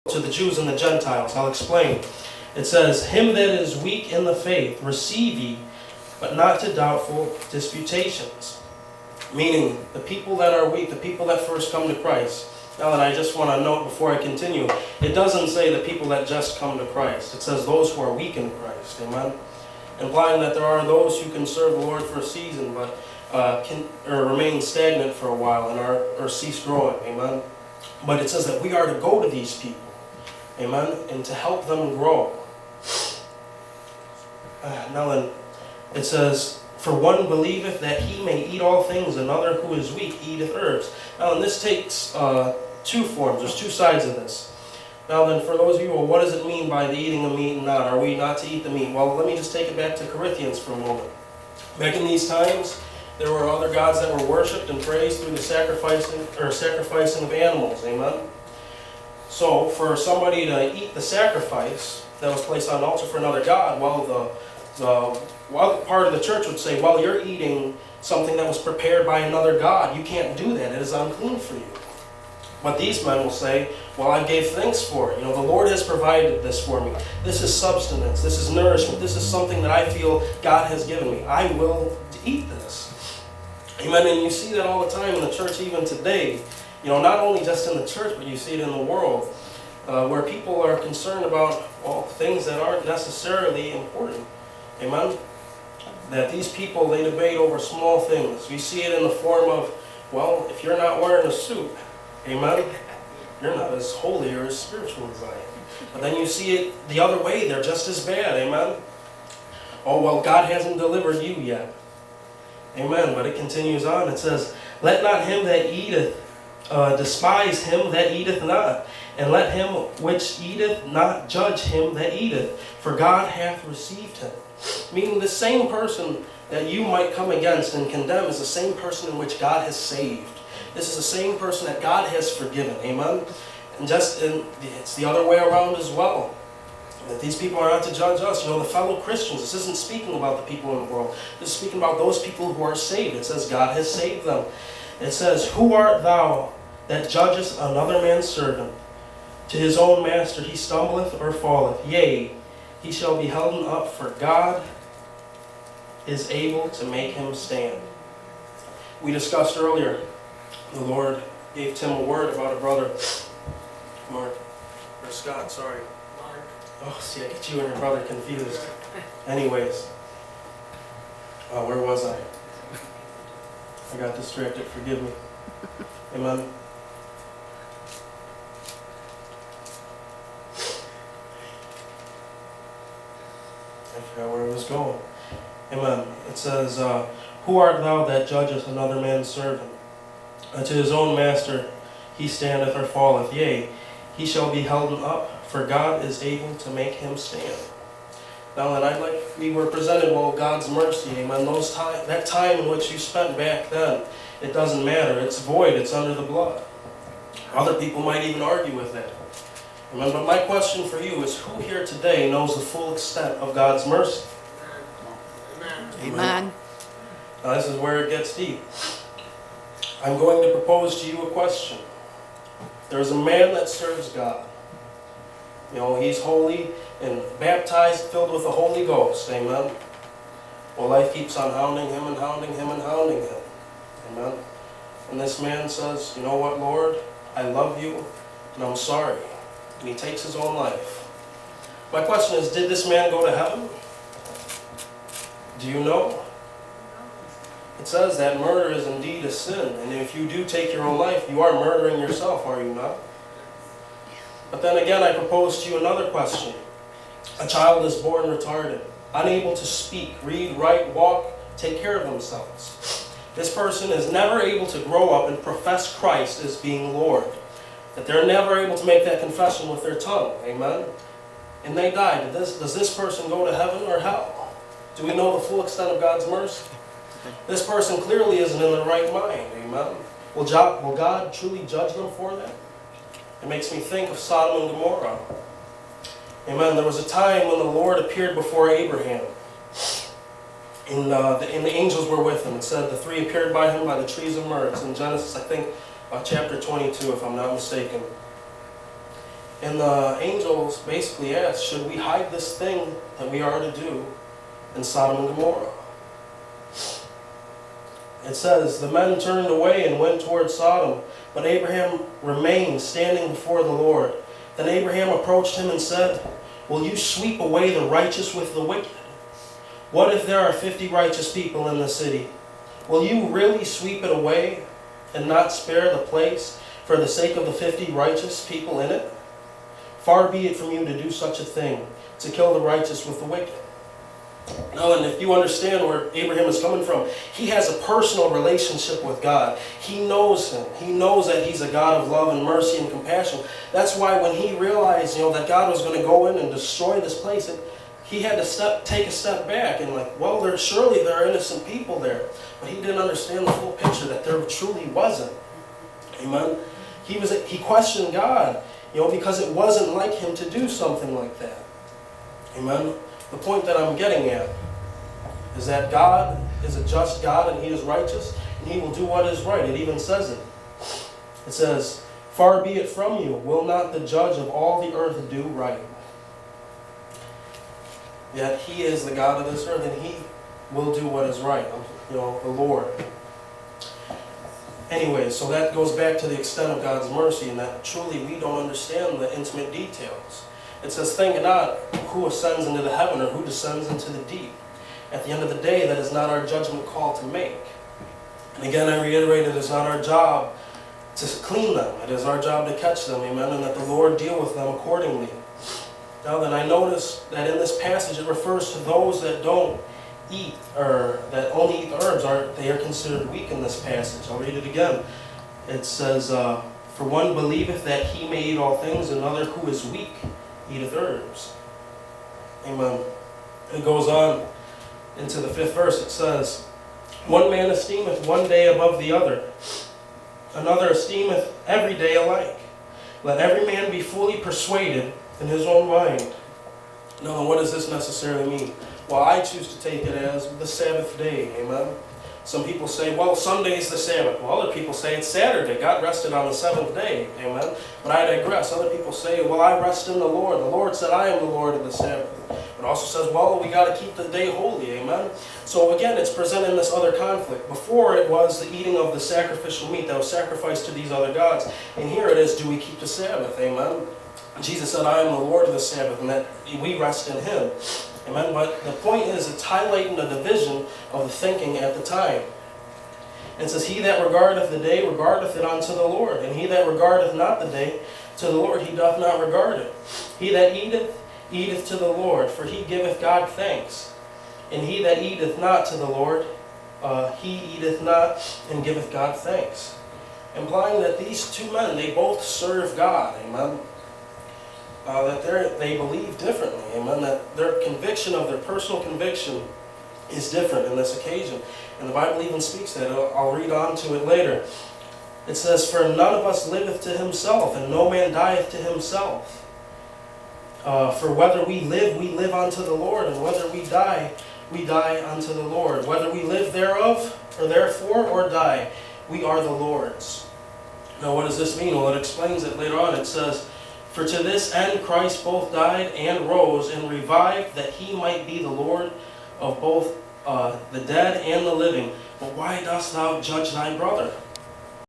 to the Jews and the Gentiles. I'll explain. It says, "Him that is weak in the faith receive ye, but not to doubtful disputations." Meaning, the people that are weak, the people that first come to Christ. Now, and I just want to note before I continue, it doesn't say the people that just come to Christ. It says those who are weak in Christ. Amen? Implying that there are those who can serve the Lord for a season, but can remain stagnant for a while and or cease growing. Amen? But it says that we are to go to these people. Amen? And to help them grow. Now then, it says, "For one believeth that he may eat all things, another who is weak eateth herbs." Now, and this takes two forms. There's two sides of this. Now then, for those of you, well, what does it mean by the eating of meat and not? Are we not to eat the meat? Well, let me just take it back to Corinthians for a moment. Back in these times, there were other gods that were worshipped and praised through the sacrificing of animals. Amen? So, for somebody to eat the sacrifice that was placed on an altar for another god, well, one part of the church would say, well, you're eating something that was prepared by another god. You can't do that. It is unclean for you. But these men will say, well, I gave thanks for it. You know, the Lord has provided this for me. This is sustenance. This is nourishment. This is something that I feel God has given me. I will eat this. Amen. And you see that all the time in the church even today. You know, not only just in the church, but you see it in the world, where people are concerned about, well, things that aren't necessarily important. Amen? That these people, they debate over small things. We see it in the form of, well, if you're not wearing a suit, amen, you're not as holy or as spiritual as I am. But then you see it the other way, they're just as bad, amen? Oh, well, God hasn't delivered you yet. Amen, but it continues on. It says, "Let not him that eateth despise him that eateth not, and let him which eateth not judge him that eateth, for God hath received him." Meaning the same person that you might come against and condemn is the same person in which God has saved. This is the same person that God has forgiven. Amen? And it's the other way around as well. That these people are not to judge us. You know, the fellow Christians. This isn't speaking about the people in the world. This is speaking about those people who are saved. It says God has saved them. It says, "Who art thou that judgest another man's servant? To his own master he stumbleth or falleth. Yea, he shall be held up, for God is able to make him stand." We discussed earlier, the Lord gave Tim a word about a brother, Mark, or Scott, sorry. Mark. Oh, see, I get you and your brother confused. Anyways, where was I? I got distracted, forgive me. Amen. I forgot where I was going. Amen. It says, "Who art thou that judgest another man's servant? To his own master he standeth or falleth. Yea, he shall be held up, for God is able to make him stand." Now, and we were presented, well, God's mercy. Amen. That time in which you spent back then, it doesn't matter. It's void. It's under the blood. Other people might even argue with that. Amen. But my question for you is, who here today knows the full extent of God's mercy? Amen. Amen. Now, this is where it gets deep. I'm going to propose to you a question. There's a man that serves God. You know, he's holy and baptized, filled with the Holy Ghost. Amen. Well, life keeps on hounding him and hounding him and hounding him. Amen. And this man says, "You know what, Lord? I love you and I'm sorry." And he takes his own life. My question is, did this man go to heaven? Do you know? It says that murder is indeed a sin. And if you do take your own life, you are murdering yourself, are you not? But then again, I propose to you another question. A child is born retarded, unable to speak, read, write, walk, take care of themselves. This person is never able to grow up and profess Christ as being Lord. That they're never able to make that confession with their tongue. Amen? And they die. Does this person go to heaven or hell? Do we know the full extent of God's mercy? This person clearly isn't in the right mind. Amen? Will God truly judge them for that? It makes me think of Sodom and Gomorrah. Amen. There was a time when the Lord appeared before Abraham. And the angels were with him. It said the three appeared by him by the trees of myrrh. It's in Genesis, I think, chapter 22, if I'm not mistaken. And the angels basically asked, should we hide this thing that we are to do in Sodom and Gomorrah? It says, the men turned away and went toward Sodom, but Abraham remained standing before the Lord. Then Abraham approached him and said, will you sweep away the righteous with the wicked? What if there are 50 righteous people in the city? Will you really sweep it away and not spare the place for the sake of the 50 righteous people in it? Far be it from you to do such a thing, to kill the righteous with the wicked. Now, and if you understand where Abraham is coming from, he has a personal relationship with God. He knows him. He knows that he's a God of love and mercy and compassion. That's why when he realized, that God was going to go in and destroy this place, he had to take a step back and surely there are innocent people there. But he didn't understand the full picture, that there truly wasn't. Amen. He questioned God, because it wasn't like him to do something like that. Amen. The point that I'm getting at is that God is a just God and he is righteous and he will do what is right. It even says it. It says, far be it from you, will not the judge of all the earth do right? Yet he is the God of this earth and he will do what is right, the Lord. Anyway, so that goes back to the extent of God's mercy, and that truly we don't understand the intimate details. It says, think not who ascends into the heaven or who descends into the deep. At the end of the day, that is not our judgment call to make. And again, I reiterate, it is not our job to clean them. It is our job to catch them, amen, and that the Lord deal with them accordingly. Now then, I notice that in this passage it refers to those that don't eat, or that only eat the herbs. They are considered weak in this passage. I'll read it again. It says, for one believeth that he may eat all things, another who is weak eateth herbs. Amen. It goes on into the 5th verse. It says, one man esteemeth one day above the other, another esteemeth every day alike. Let every man be fully persuaded in his own mind. Now, what does this necessarily mean? Well, I choose to take it as the Sabbath day. Amen. Some people say, well, Sunday is the Sabbath. Well, other people say it's Saturday. God rested on the 7th day. Amen. But I digress. Other people say, well, I rest in the Lord. The Lord said, I am the Lord of the Sabbath. It also says, well, we got to keep the day holy. Amen. So again, it's presenting this other conflict. Before it was the eating of the sacrificial meat that was sacrificed to these other gods. And here it is, do we keep the Sabbath? Amen. Jesus said, I am the Lord of the Sabbath, and that we rest in him. Amen. But the point is, it's highlighting the division of the thinking at the time. And it says, he that regardeth the day regardeth it unto the Lord, and he that regardeth not the day to the Lord, he doth not regard it. He that eateth, eateth to the Lord, for he giveth God thanks. And he that eateth not to the Lord, he eateth not and giveth God thanks. Implying that these two men, they both serve God. Amen. That they believe differently, amen, that their conviction of their personal conviction is different in this occasion. And the Bible even speaks that. I'll read on to it later. It says, for none of us liveth to himself, and no man dieth to himself. For whether we live unto the Lord, and whether we die unto the Lord. Whether we live thereof, or therefore, or die, we are the Lord's. Now what does this mean? Well, it explains it later on. It says, for to this end Christ both died and rose and revived, that he might be the Lord of both the dead and the living. But why dost thou judge thy brother?